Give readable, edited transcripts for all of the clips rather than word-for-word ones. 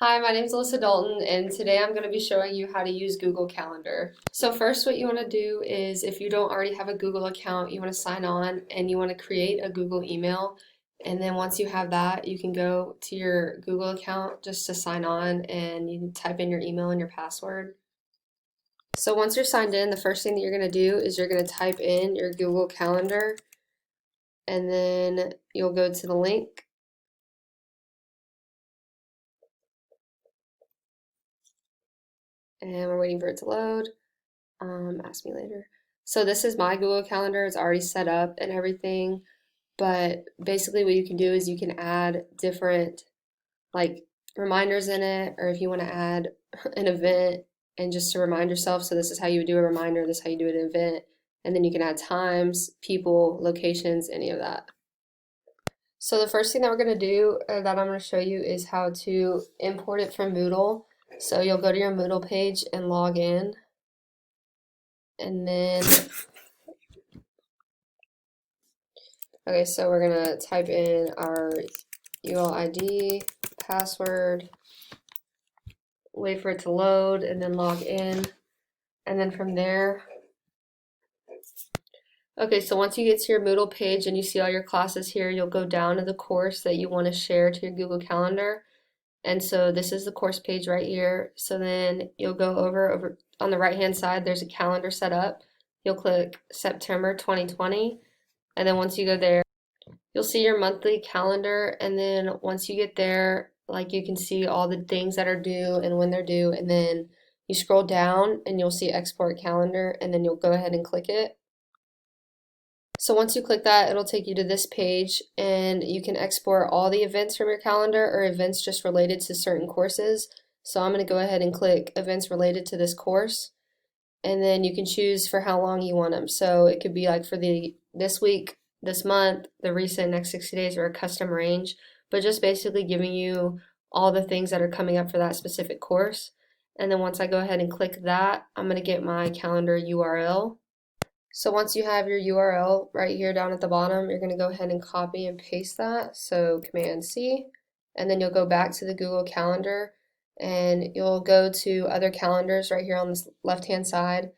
Hi, my name is Alyssa Dalton, and today I'm going to be showing you how to use Google Calendar. So first, what you want to do is, if you don't already have a Google account, you want to sign on and you want to create a Google email. And then once you have that, you can go to your Google account just to sign on and you can type in your email and your password. So once you're signed in, the first thing that you're going to do is you're going to type in your Google Calendar and then you'll go to the link. And we're waiting for it to load. Ask me later. So this is my Google Calendar. It's already set up and everything. But basically what you can do is you can add different like reminders in it, or if you want to add an event and just to remind yourself. So this is how you would do a reminder, this is how you do an event. And then you can add times, people, locations, any of that. So the first thing that we're going to do that I'm going to show you is how to import it from Moodle. So you'll go to your Moodle page and log in. And then, okay, so we're gonna type in our ULID, password, wait for it to load, and then log in. And then from there, okay, so once you get to your Moodle page and you see all your classes here, you'll go down to the course that you want to share to your Google Calendar. And so this is the course page right here. So then you'll go over on the right hand side, there's a calendar set up. You'll click September 2020. And then once you go there, you'll see your monthly calendar. And then once you get there, like you can see all the things that are due and when they're due. And then you scroll down and you'll see export calendar, and then you'll go ahead and click it. So once you click that, it'll take you to this page and you can export all the events from your calendar or events just related to certain courses. So I'm going to go ahead and click events related to this course, and then you can choose for how long you want them. So it could be like for this week, this month, the recent next 60 days, or a custom range, but just basically giving you all the things that are coming up for that specific course. And then once I go ahead and click that, I'm going to get my calendar URL. So once you have your URL right here down at the bottom, you're going to go ahead and copy and paste that. So Command C, and then you'll go back to the Google Calendar and you'll go to other calendars right here on this left hand side,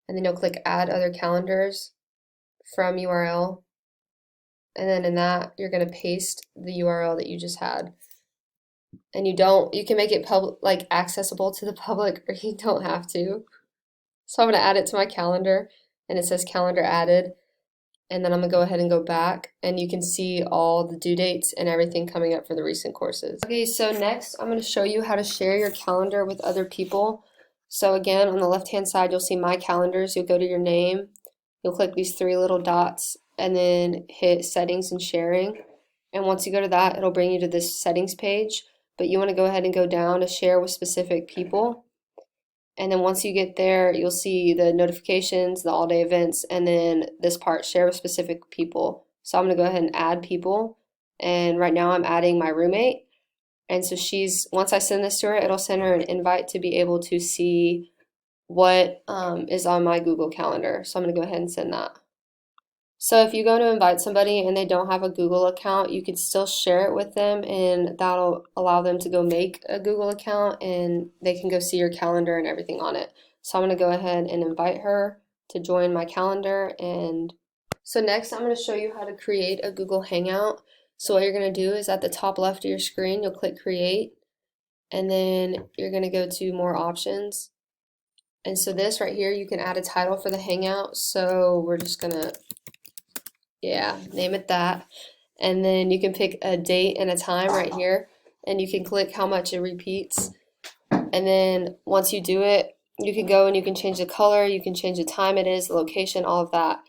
and then you'll click add other calendars from URL, and then in that you're going to paste the URL that you just had. And you can make it like accessible to the public, or you don't have to. So I'm going to add it to my calendar, and it says calendar added, and then I'm gonna go ahead and go back, and you can see all the due dates and everything coming up for the recent courses. Okay, so next I'm gonna show you how to share your calendar with other people. So again, on the left hand side, you'll see my calendars. You'll go to your name, you'll click these three little dots, and then hit settings and sharing. And once you go to that, it'll bring you to this settings page, but you wanna go ahead and go down to share with specific people. And then once you get there, you'll see the notifications, the all-day events, and then this part, share with specific people. So I'm going to go ahead and add people. And right now I'm adding my roommate. And so once I send this to her, it'll send her an invite to be able to see what is on my Google Calendar. So I'm going to go ahead and send that. So if you go to invite somebody and they don't have a Google account, you could still share it with them, and that'll allow them to go make a Google account and they can go see your calendar and everything on it. So I'm going to go ahead and invite her to join my calendar. And so next I'm going to show you how to create a Google Hangout. So what you're going to do is at the top left of your screen, you'll click create, and then you're going to go to more options. And so this right here, you can add a title for the Hangout. So we're just going to name it that. And then you can pick a date and a time right here, and you can click how much it repeats. And then once you do it, you can go and you can change the color, you can change the time it is, the location, all of that.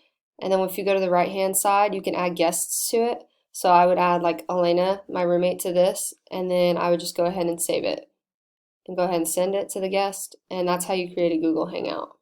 And then if you go to the right hand side, you can add guests to it. So I would add like Elena, my roommate, to this, and then I would just go ahead and save it and go ahead and send it to the guest. And that's how you create a Google Hangout.